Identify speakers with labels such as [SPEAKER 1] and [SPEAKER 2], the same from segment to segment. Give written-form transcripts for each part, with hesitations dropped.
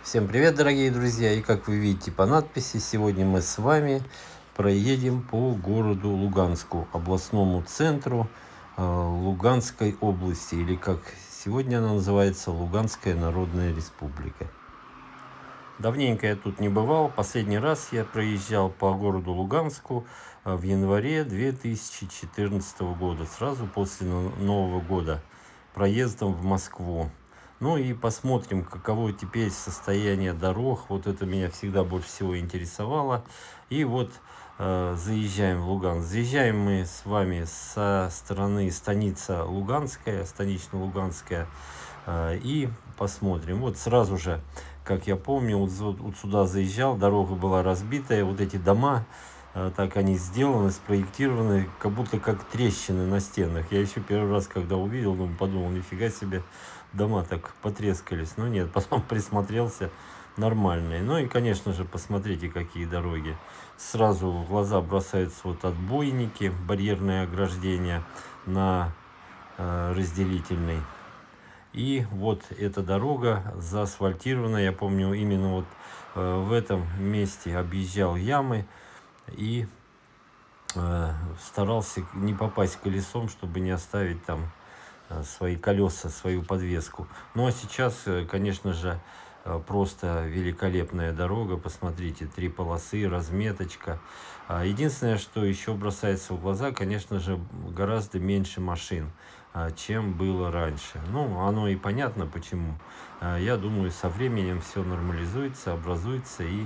[SPEAKER 1] Всем привет, дорогие друзья! И как вы видите по надписи, сегодня мы с вами проедем по городу Луганску, областному центру Луганской области, или как сегодня она называется, Луганская Народная Республика. Давненько я тут не бывал, последний раз я проезжал по городу Луганску в январе 2014 года, сразу после Нового года, проездом в Москву. Ну и посмотрим, каково теперь состояние дорог. Вот это меня всегда больше всего интересовало. И вот заезжаем в Луганск. Заезжаем мы с вами со стороны станица Луганская, станично-Луганская. И посмотрим. Вот сразу же, как я помню, вот сюда заезжал, дорога была разбитая. Вот эти дома, так они сделаны, спроектированы, как будто как трещины на стенах. Я еще первый раз, когда увидел, подумал, нифига себе, дома так потрескались. Но нет, потом присмотрелся, нормальные. Ну и, конечно же, посмотрите, какие дороги. Сразу в глаза бросаются вот отбойники, барьерное ограждение на разделительной. И вот эта дорога заасфальтирована. Я помню, именно вот в этом месте объезжал ямы и старался не попасть колесом, чтобы не оставить там свои колеса, свою подвеску. Ну а сейчас, конечно же, просто великолепная дорога. Посмотрите, 3 полосы, разметочка. Единственное, что еще бросается в глаза, конечно же, гораздо меньше машин, чем было раньше. Ну, оно и понятно почему. Я думаю, со временем все нормализуется, образуется, и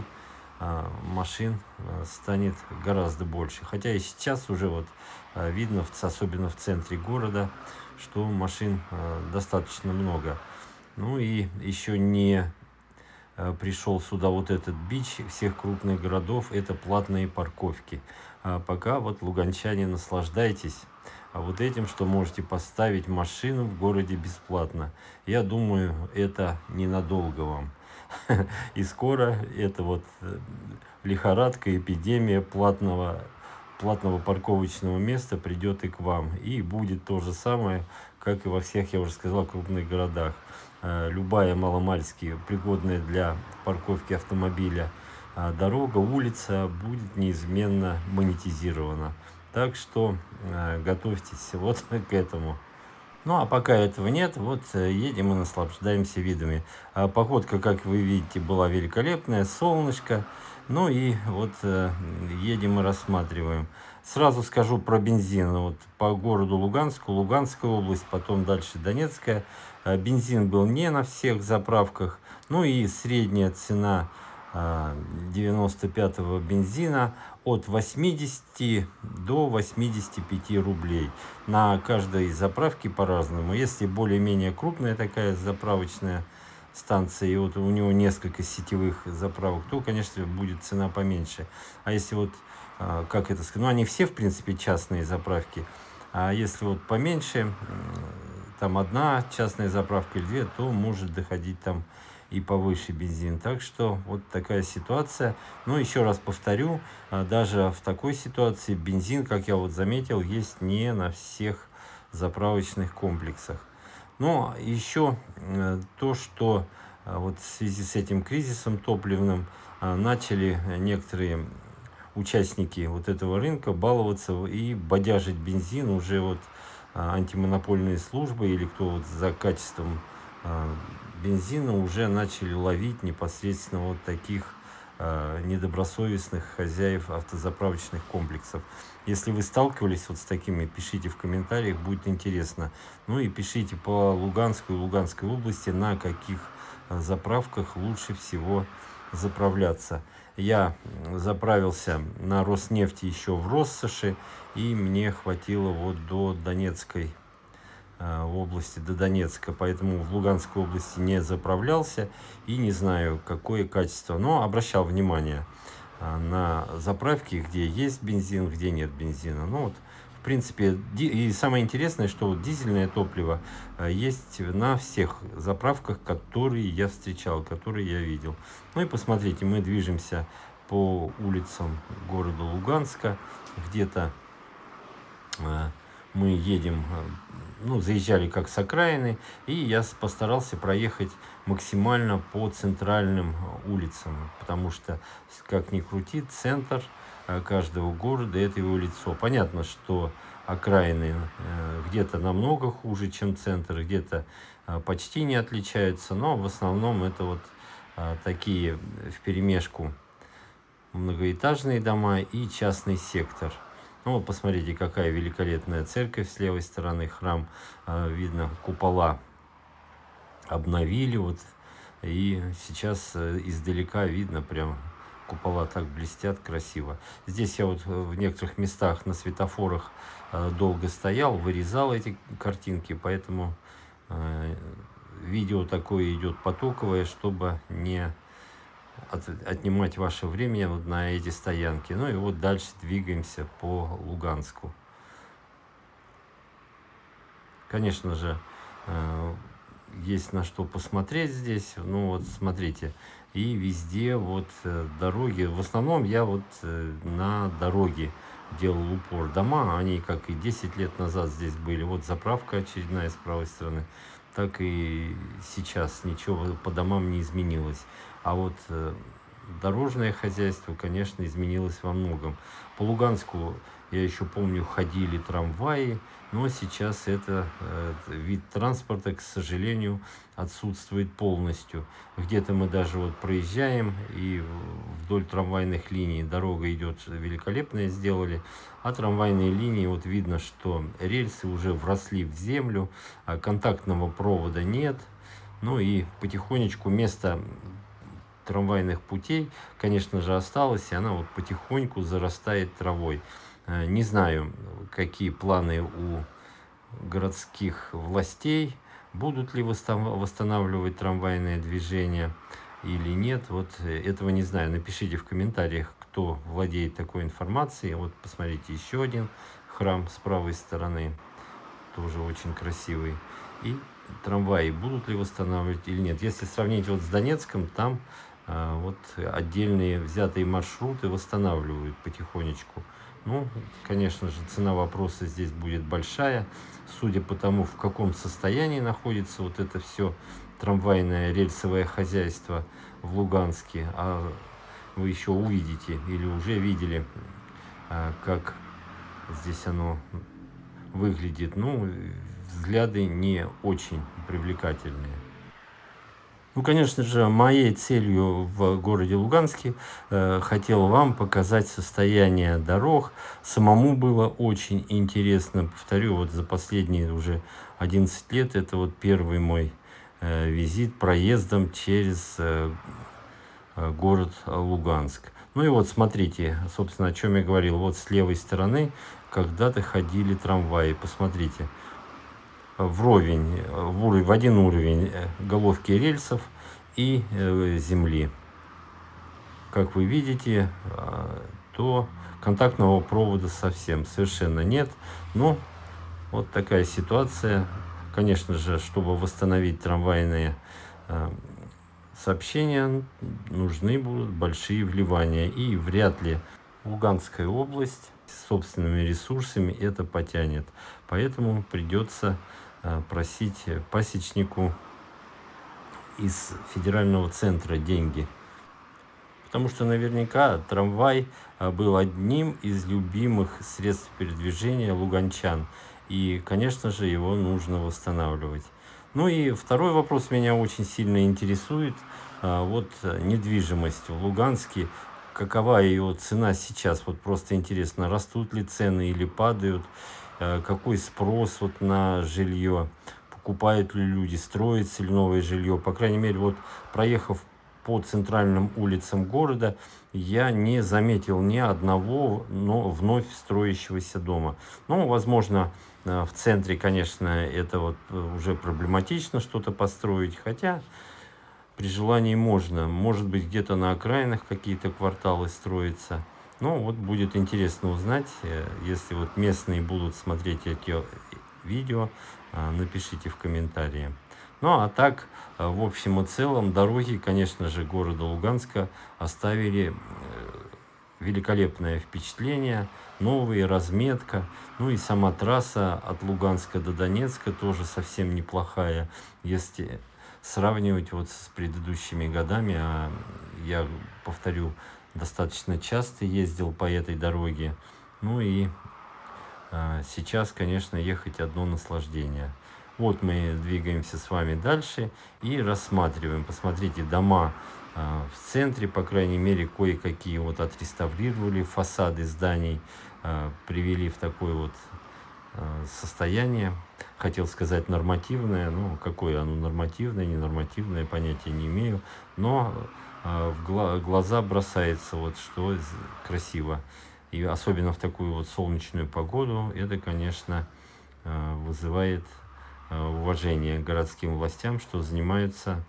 [SPEAKER 1] машин станет гораздо больше. Хотя и сейчас уже вот видно, особенно в центре города, что машин достаточно много. Ну и еще не пришел сюда вот этот бич всех крупных городов, это платные парковки. Пока вот, луганчане, наслаждайтесь вот этим, что можете поставить машину в городе бесплатно. Я думаю, это ненадолго вам. И скоро это вот лихорадка, эпидемия платного парковочного места придет и к вам. И будет то же самое, как и во всех, я уже сказал, крупных городах. Любая маломальски пригодная для парковки автомобиля дорога, улица будет неизменно монетизирована. Так что готовьтесь вот к этому. Ну, а пока этого нет, вот едем и наслаждаемся видами. Погодка, как вы видите, была великолепная, солнышко. Ну и вот едем и рассматриваем. Сразу скажу про бензин. Вот по городу Луганску, Луганская область, потом дальше Донецкая. Бензин был не на всех заправках. Ну и средняя цена 95-го бензина от 80 до 85 рублей. На каждой заправке по-разному. Если более-менее крупная такая заправочная станция, и вот у него несколько сетевых заправок, то, конечно, будет цена поменьше. А если вот, как это сказать, ну, они все, в принципе, частные заправки. А если вот поменьше, там одна частная заправка или две, то может доходить там и повыше бензин. Так что вот такая ситуация. Но еще раз повторю, даже в такой ситуации бензин, как я вот заметил, есть не на всех заправочных комплексах. Но еще то, что вот в связи с этим кризисом топливным начали некоторые участники вот этого рынка баловаться и бодяжить бензин. Уже вот антимонопольные службы или кто вот за качеством бензина уже начали ловить непосредственно вот таких недобросовестных хозяев автозаправочных комплексов. Если вы сталкивались вот с такими, пишите в комментариях, будет интересно. Ну и пишите по Луганской и Луганской области, на каких заправках лучше всего заправляться. Я заправился на Роснефти еще в Россоши, и мне хватило вот до Донецкой области, до Донецка, поэтому в Луганской области не заправлялся и не знаю, какое качество, но обращал внимание на заправки, где есть бензин, где нет бензина. Ну вот, в принципе, и самое интересное, что вот дизельное топливо есть на всех заправках, которые я встречал, которые я видел. Ну и посмотрите, мы движемся по улицам города Луганска, где-то мы едем, ну, заезжали как с окраины, и я постарался проехать максимально по центральным улицам, потому что, как ни крути, центр каждого города — это его лицо. Понятно, что окраины где-то намного хуже, чем центр, где-то почти не отличаются, но в основном это вот такие вперемешку многоэтажные дома и частный сектор. Ну, вот посмотрите, какая великолепная церковь с левой стороны, храм. Видно, купола обновили. Вот, и сейчас издалека видно, прям купола так блестят красиво. Здесь я вот в некоторых местах на светофорах долго стоял, вырезал эти картинки, поэтому видео такое идет потоковое, чтобы не отнимать ваше время вот на эти стоянки. Ну и вот дальше двигаемся по Луганску. Конечно же, есть на что посмотреть здесь. Ну вот смотрите, и везде вот дороги. В основном я вот на дороге делал упор. Дома, они как и 10 лет назад здесь были. Вот заправка очередная с правой стороны, так и сейчас ничего по домам не изменилось. А вот дорожное хозяйство, конечно, изменилось во многом. По Луганску, я еще помню, ходили трамваи, но сейчас это вид транспорта, к сожалению, отсутствует полностью. Где-то мы даже вот проезжаем, и вдоль трамвайных линий дорога идет великолепная, сделали, а трамвайные линии, вот видно, что рельсы уже вросли в землю, а контактного провода нет. Ну и потихонечку место трамвайных путей, конечно же, осталась, и она вот потихоньку зарастает травой. Не знаю, какие планы у городских властей, будут ли восстанавливать трамвайное движение или нет. Вот этого не знаю. Напишите в комментариях, кто владеет такой информацией. Вот посмотрите, еще один храм с правой стороны, тоже очень красивый. И трамваи будут ли восстанавливать или нет. Если сравнить вот с Донецком, там вот отдельные взятые маршруты восстанавливают потихонечку. Ну, конечно же, цена вопроса здесь будет большая, судя по тому, в каком состоянии находится вот это все трамвайное рельсовое хозяйство в Луганске. А вы еще увидите или уже видели, как здесь оно выглядит. Ну, взгляды не очень привлекательные. Ну, конечно же, моей целью в городе Луганске хотел вам показать состояние дорог. Самому было очень интересно. Повторю, вот за последние уже 11 лет это вот первый мой визит проездом через город Луганск. Ну и вот смотрите, собственно, о чем я говорил. Вот с левой стороны когда-то ходили трамваи. Посмотрите. В один уровень головки рельсов и земли. Как вы видите, то контактного провода совершенно нет. Но вот такая ситуация. Конечно же, чтобы восстановить трамвайные сообщения, нужны будут большие вливания. И вряд ли Луганская область с собственными ресурсами это потянет. Поэтому придется просить пасечнику из федерального центра деньги. Потому что наверняка трамвай был одним из любимых средств передвижения луганчан. И, конечно же, его нужно восстанавливать. Ну и второй вопрос меня очень сильно интересует. Вот недвижимость в Луганске. Какова ее цена сейчас? Вот просто интересно, растут ли цены или падают? Какой спрос вот на жилье? Покупают ли люди? Строится ли новое жилье? По крайней мере, вот проехав по центральным улицам города, я не заметил ни одного вновь строящегося дома. Ну, возможно, в центре, конечно, это вот уже проблематично что-то построить, хотя при желании можно. Может быть, где-то на окраинах какие-то кварталы строятся. Ну, вот будет интересно узнать, если вот местные будут смотреть эти видео, напишите в комментарии. Ну, а так, в общем и целом, дороги, конечно же, города Луганска оставили великолепное впечатление, новые, разметка, ну и сама трасса от Луганска до Донецка тоже совсем неплохая, если сравнивать вот с предыдущими годами, а я повторю, достаточно часто ездил по этой дороге, ну и сейчас, конечно, ехать одно наслаждение. Вот мы двигаемся с вами дальше и рассматриваем. Посмотрите, дома в центре, по крайней мере, кое-какие вот отреставрировали, фасады зданий привели в такое вот состояние. Хотел сказать нормативное, ну какое оно нормативное, ненормативное, понятия не имею, но в глаза бросается вот что красиво. И особенно в такую вот солнечную погоду, это, конечно, вызывает уважение к городским властям, что занимаются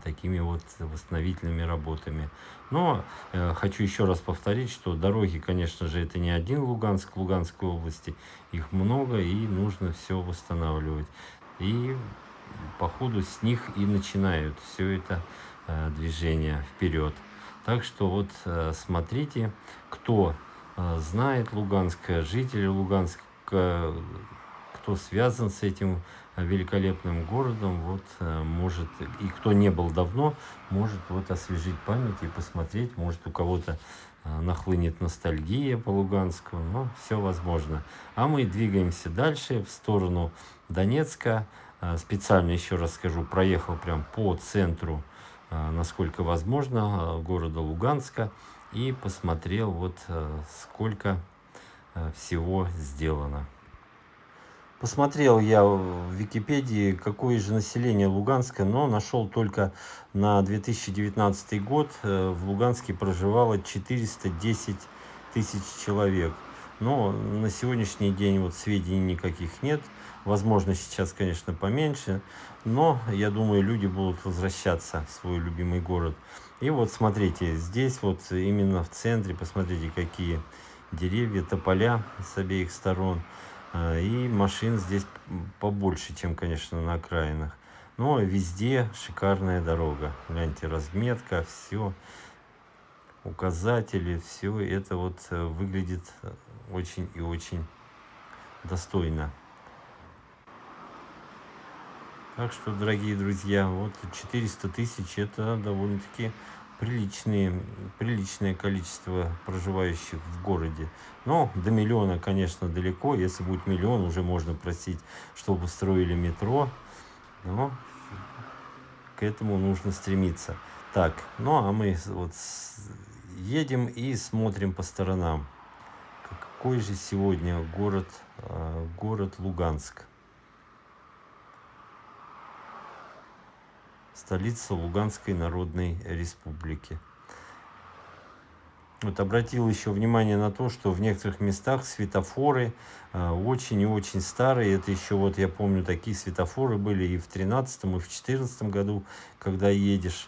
[SPEAKER 1] такими вот восстановительными работами. Но хочу еще раз повторить, что дороги, конечно же, это не один Луганск, Луганской области, их много, и нужно все восстанавливать. И по ходу с них и начинают все это движение вперед. Так что вот смотрите, кто знает Луганск, жители Луганска, кто связан с этим великолепным городом, вот может, и кто не был давно, может вот освежить память и посмотреть, может у кого-то нахлынет ностальгия по Луганску, но все возможно. А мы двигаемся дальше в сторону Донецка. Специально, еще раз скажу, проехал прям по центру, насколько возможно, города Луганска, и посмотрел вот сколько всего сделано. Посмотрел я в Википедии, какое же население Луганска, но нашел только на 2019 год в Луганске проживало 410 тысяч человек. Но на сегодняшний день вот сведений никаких нет. Возможно, сейчас, конечно, поменьше, но я думаю, люди будут возвращаться в свой любимый город. И вот смотрите, здесь вот именно в центре, посмотрите, какие деревья, тополя с обеих сторон. И машин здесь побольше, чем, конечно, на окраинах. Но везде шикарная дорога. Гляньте, разметка, все, указатели, все это вот выглядит очень и очень достойно. Так что, дорогие друзья, вот 400 тысяч это довольно-таки приличное количество проживающих в городе. Но до миллиона, конечно, далеко. Если будет миллион, уже можно просить, чтобы строили метро. Но к этому нужно стремиться. Так, ну а мы вот едем и смотрим по сторонам. Какой же сегодня город Луганск. Столица Луганской Народной Республики. Вот обратил еще внимание на то, что в некоторых местах светофоры очень и очень старые. Это еще вот я помню, такие светофоры были и в 2013, и в 2014 году, когда едешь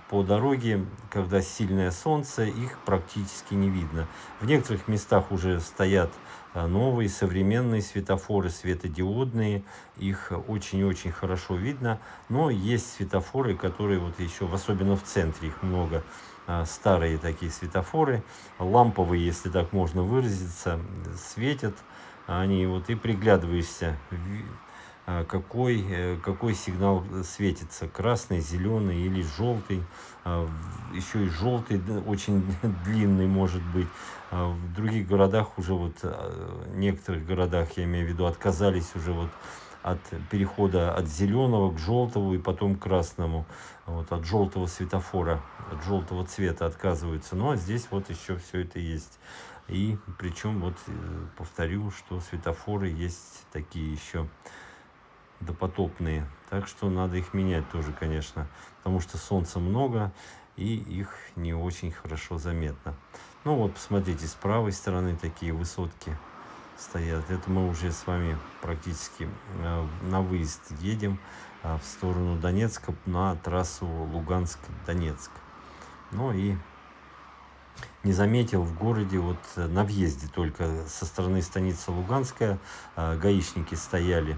[SPEAKER 1] по дороге, когда сильное солнце, их практически не видно. В некоторых местах уже стоят новые современные светофоры, светодиодные, их очень и очень хорошо видно, но есть светофоры, которые вот еще, особенно в центре, их много, старые такие светофоры, ламповые, если так можно выразиться, светят они, вот и приглядываешься, какой сигнал светится, красный, зеленый или желтый, еще и желтый очень длинный может быть. В других городах уже вот, в некоторых городах, я имею в виду, отказались уже вот от перехода от зеленого к желтому и потом к красному, вот от желтого светофора, от желтого цвета отказываются. Но здесь вот еще все это есть. И причем вот повторю, что светофоры есть такие еще допотопные, так что надо их менять тоже, конечно, потому что солнца много и их не очень хорошо заметно. Ну вот, посмотрите, с правой стороны такие высотки стоят. Это мы уже с вами практически на выезд едем в сторону Донецка на трассу Луганск-Донецк. Ну и не заметил в городе, вот на въезде только со стороны станицы Луганская гаишники стояли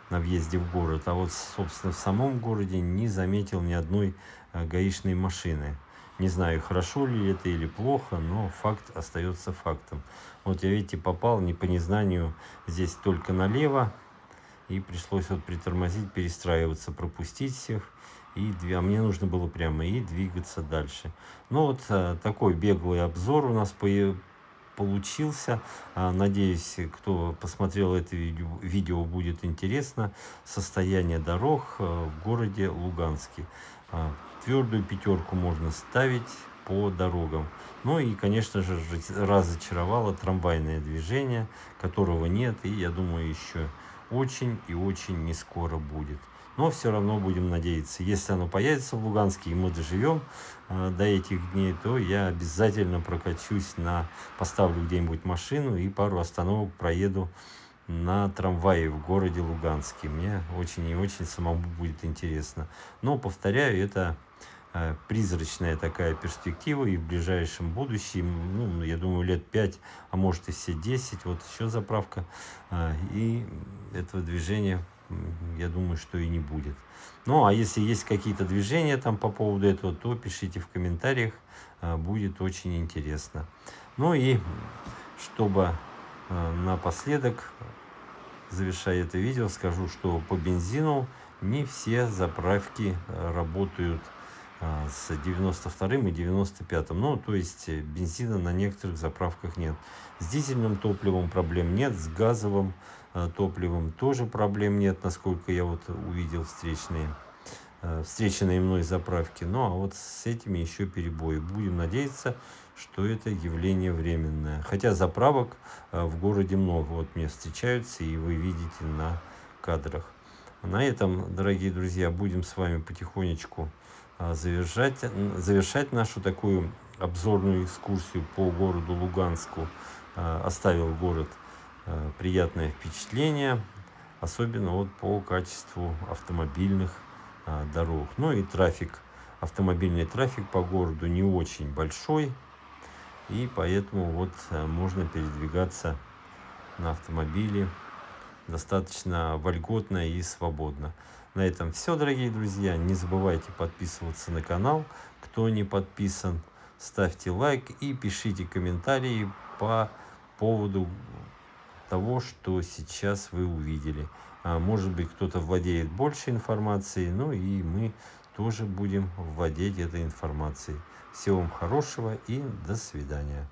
[SPEAKER 1] на въезде в город, а вот, собственно, в самом городе не заметил ни одной гаишной машины. Не знаю, хорошо ли это или плохо, но факт остается фактом. Вот я, видите, попал не по незнанию здесь только налево, и пришлось вот притормозить, перестраиваться, пропустить всех. А мне нужно было прямо и двигаться дальше. Ну вот такой беглый обзор у нас получился. Надеюсь, кто посмотрел это видео, будет интересно. Состояние дорог в городе Луганске. Твердую пятерку можно ставить по дорогам. Ну и, конечно же, разочаровало трамвайное движение, которого нет, и, я думаю, еще очень и очень не скоро будет. Но все равно будем надеяться, если оно появится в Луганске, и мы доживем до этих дней, то я обязательно прокачусь, поставлю где-нибудь машину и пару остановок проеду на трамвае в городе Луганске. Мне очень и очень самому будет интересно. Но, повторяю, это призрачная такая перспектива, и в ближайшем будущем, ну, я думаю, лет 5, а может и все 10, вот еще заправка, и этого движения, я думаю, что и не будет. Ну, а если есть какие-то движения там по поводу этого, то пишите в комментариях, будет очень интересно. Ну и чтобы напоследок, завершая это видео, скажу, что по бензину не все заправки работают с 92-м и 95-м. Ну, то есть бензина на некоторых заправках нет. С дизельным топливом проблем нет, с газовым топливом тоже проблем нет, насколько я вот увидел встреченные мной заправки. Ну, а вот с этими еще перебои. Будем надеяться, что это явление временное. Хотя заправок в городе много. Вот мне встречаются, и вы видите на кадрах. На этом, дорогие друзья, будем с вами потихонечку завершать нашу такую обзорную экскурсию по городу Луганску. Оставил город приятное впечатление, особенно вот по качеству автомобильных дорог. Ну и автомобильный трафик по городу не очень большой, и поэтому вот можно передвигаться на автомобиле достаточно вольготно и свободно. На этом все, дорогие друзья. Не забывайте подписываться на канал. Кто не подписан, ставьте лайк и пишите комментарии по поводу того, что сейчас вы увидели. Может быть, кто-то владеет больше информацией, ну и мы тоже будем владеть этой информацией. Всего вам хорошего и до свидания.